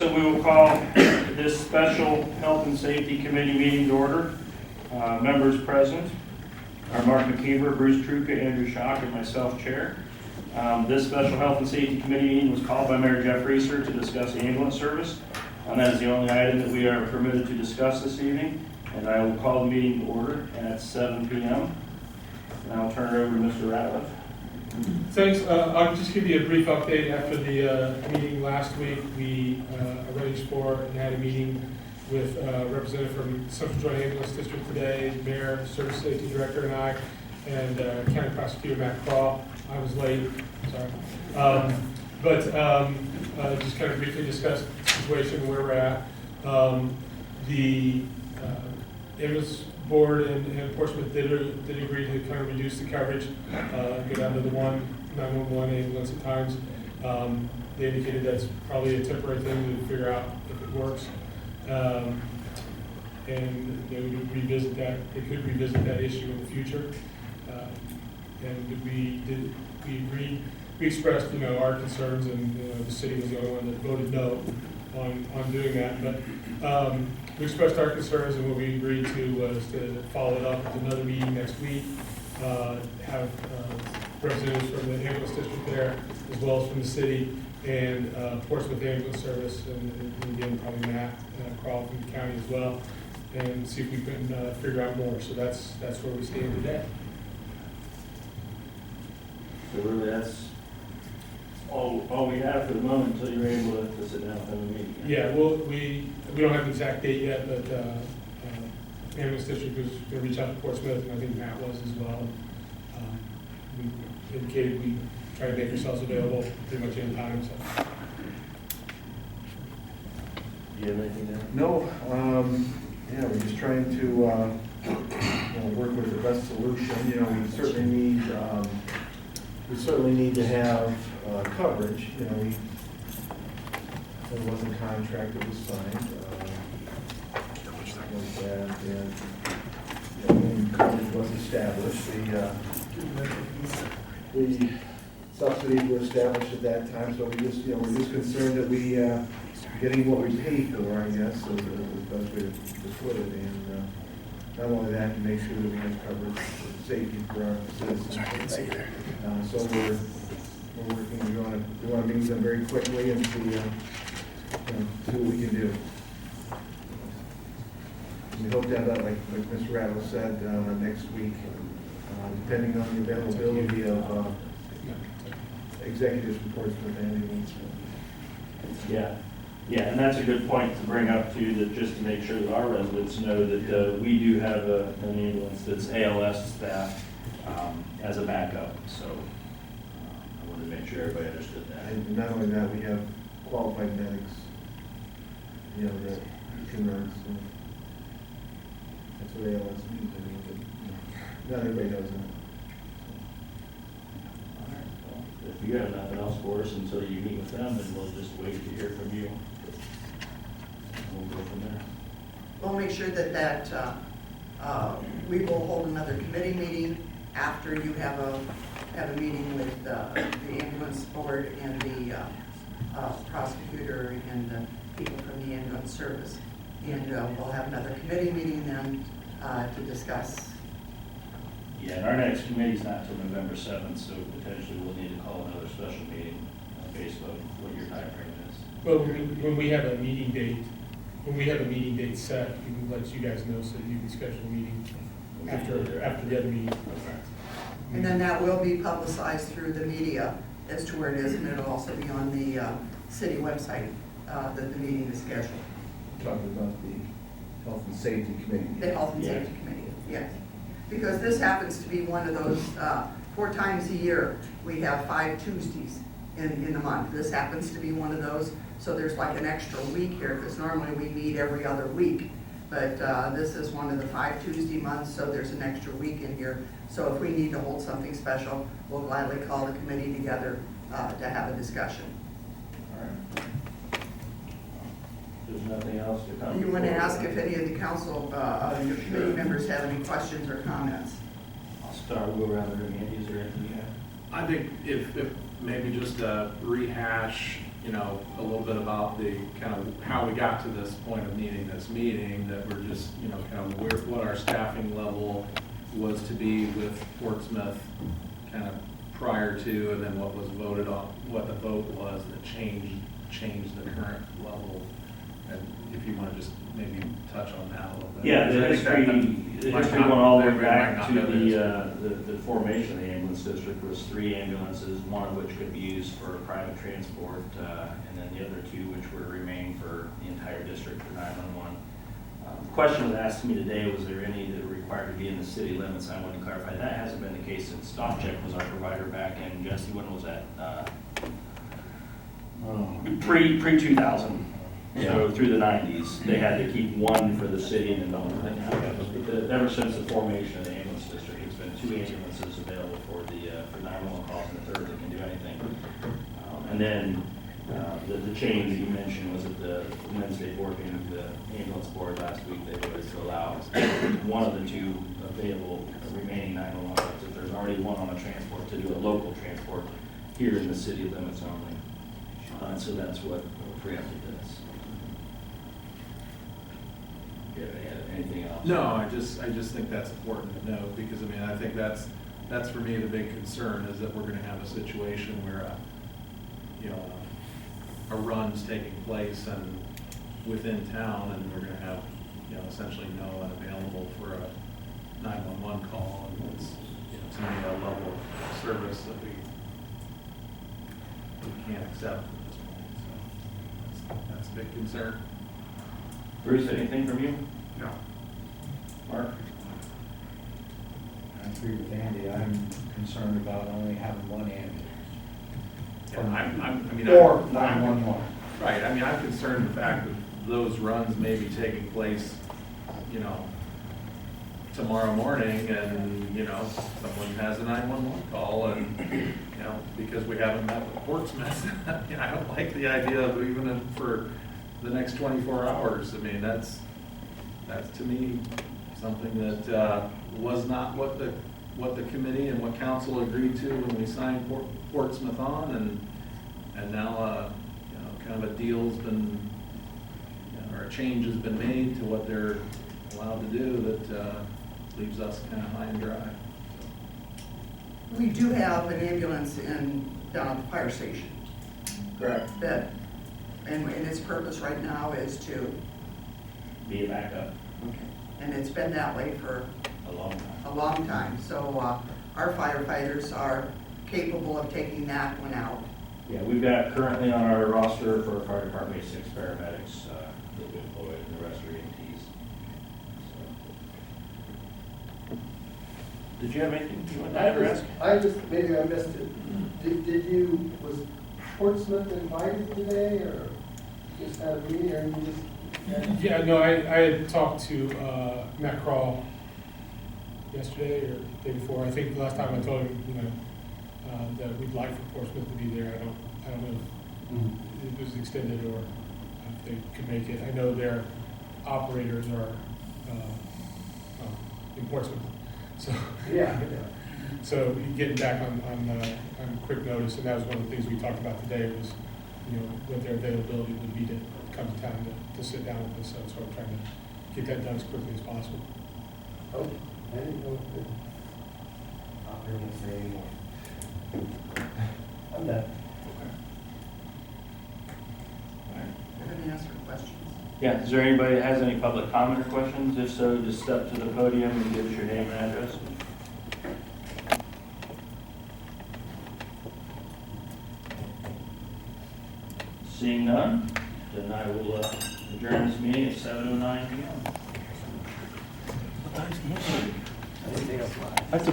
So we will call this special Health and Safety Committee meeting to order. Members present are Mark McKeever, Bruce Truca, Andrew Schock, and myself, Chair. This special Health and Safety Committee meeting was called by Mayor Jeff Reeser to discuss the ambulance service. That is the only item that we are permitted to discuss this evening. And I will call the meeting to order at 7 p.m. And I'll turn it over to Mr. Ratliff. Thanks. I'll just give you a brief update. After the meeting last week, we arranged for and had a meeting with a representative from Central Joint Ambulance District today, Mayor, Service Safety Director, and I, and County Prosecutor Matt Crawl. I was late, sorry. Just kind of briefly discuss the situation, where we're at. The ambulance board and Portsmouth did agree to kind of reduce the coverage, go down to the 911 ambulance at times. They indicated that's probably a temporary thing to figure out if it works. And they would revisit that. They could revisit that issue in the future. And we agreed. We expressed, our concerns, and the city was the only one that voted no on doing that. But we expressed our concerns, and what we agreed to was to follow it up with another meeting next week, have representatives from the ambulance district there, as well as from the city, and Portsmouth Ambulance Service, and again, probably Matt Crawl from the county as well, and see if we can figure out more. So that's where we stand today. So really, that's all we have for the moment until you're able to sit down and have a meeting. Yeah, well, we don't have an exact date yet, but ambulance district was going to reach out to Portsmouth, and I think Matt was as well. We indicated we try to make ourselves available pretty much any time. So. Do you have anything there? No, we're just trying to work with the best solution. We certainly need to have coverage. There was a contract that was signed. When coverage was established, the subsidies were established at that time. So we're just concerned that we getting what we paid for, I guess, is the best way to put it. And not only that, to make sure that we have coverage for safety for our citizens. So we're working. We want to meet them very quickly and see what we can do. We hope to have that, like Mr. Rattle said, next week, depending on the availability of executives reports for the ambulance. Yeah, and that's a good point to bring up too, that just to make sure that our residents know that we do have an ambulance that's ALS staff as a backup. So I wanted to make sure everybody understood that. And not only that, we have qualified medics, that can run. So that's what ALS means. Not everybody knows that. All right. Well, if you have nothing else for us until you meet with them, then we'll just wait to hear from you. We'll go from there. We'll make sure that we will hold another committee meeting after you have a meeting with the ambulance board and the prosecutor and the people from the ambulance service. And we'll have another committee meeting then to discuss. Yeah, and our next committee's not until November 7th, so potentially we'll need to call another special meeting based on what your time frame is. Well, when we have a meeting date set, we can let you guys know so that you can schedule a meeting after the other meeting. And then that will be publicized through the media as to where it is, and it'll also be on the city website that the meeting is scheduled. Talking about the Health and Safety Committee. The Health and Safety Committee, yes. Because this happens to be one of those, 4 times a year, we have 5 Tuesdays in the month. This happens to be one of those, so there's like an extra week here, because normally we meet every other week. But this is one of the 5 Tuesday months, so there's an extra week in here. So if we need to hold something special, we'll gladly call the committee together to have a discussion. All right. There's nothing else to come. You want to ask if any of the council, your committee members have any questions or comments? I'll start, we'll go around the room. Andy, is there anything you have? I think if maybe just rehash, you know, a little bit about the kind of how we got to this point of needing this meeting, that we're just, you know, kind of what our staffing level was to be with Portsmouth kind of prior to, and then what was voted on, what the vote was that changed the current level. And if you want to just maybe touch on that a little bit. Yeah, the I think that history might going not- all the way everybody might back not to know this. the formation of the ambulance district was 3 ambulances, one of which could be used for private transport, and then the other 2 which were remaining for the entire district for 911. The question was asked to me today, was there any that were required to be in the city limits? I wanted to clarify, that hasn't been the case since StockCheck was our provider back in, Jesse, when was that? Pre-2000. So through the 90s, they had to keep 1 for the city and then ever since the formation of the ambulance district, it's been 2 ambulances available for 911 calls and the third that can do anything. And then the change that you mentioned was at the Wednesday board meeting of the ambulance board last week, they voted to allow one of the 2 available remaining 911 calls. If there's already one on a transport, to do a local transport here in the city limits only. And so that's what preempted this. Do you have anything else? No, I just think that's important to know, because I mean, I think that's for me the big concern, is that we're gonna have a situation where, you know, a run's taking place and within town, and we're gonna have, you know, essentially no one available for a 911 call, and it's, you know, to me, a level of service that we can't accept at this point, so that's a big concern. Bruce, anything from you? No. Mark? I agree with Andy. I'm concerned about only having one ambulance. I mean, Or I'm- 911. Right, I mean, I'm concerned the fact that those runs may be taking place, you know, tomorrow morning, and, you know, someone has a 911 call, and, you know, because we haven't met with Portsmouth, you know, I don't like the idea of even for the next 24 hours. I mean, that's to me something that was not what the committee and what council agreed to when we signed Portsmouth on, and now, you know, kind of a deal's been, you know, or a change has been made to what they're allowed to do that leaves us kind of high and dry. We do have an ambulance down at the fire station. Correct. And its purpose right now is to, Be a backup. and it's been that way for A long time. a long time. So our firefighters are capable of taking that one out. Yeah, we've got currently on our roster for our fire department 6 paramedics that we employ, and the rest are EMTs. So. Did you have anything you want to add or ask? Maybe I missed it. Did you, was Portsmouth invited today, or just had a meeting, or you just? Yeah, no, I had talked to Matt Crawl yesterday or the day before. I think the last time I told him, you know, that we'd like for Portsmouth to be there. I don't know if it was extended or if they could make it. I know their operators are in Portsmouth, so. Yeah. So getting back on quick notice, and that was one of the things we talked about today was, you know, what their availability would be to come to town to sit down with us. So that's why I'm trying to get that done as quickly as possible. Oh, I didn't know. Not really gonna say anymore. I'm done. Let me ask for questions. Yeah, is there anybody that has any public comment or questions? If so, just step to the podium and give us your name and address. Seeing none, then I will adjourn this meeting at 7:09 p.m. That's a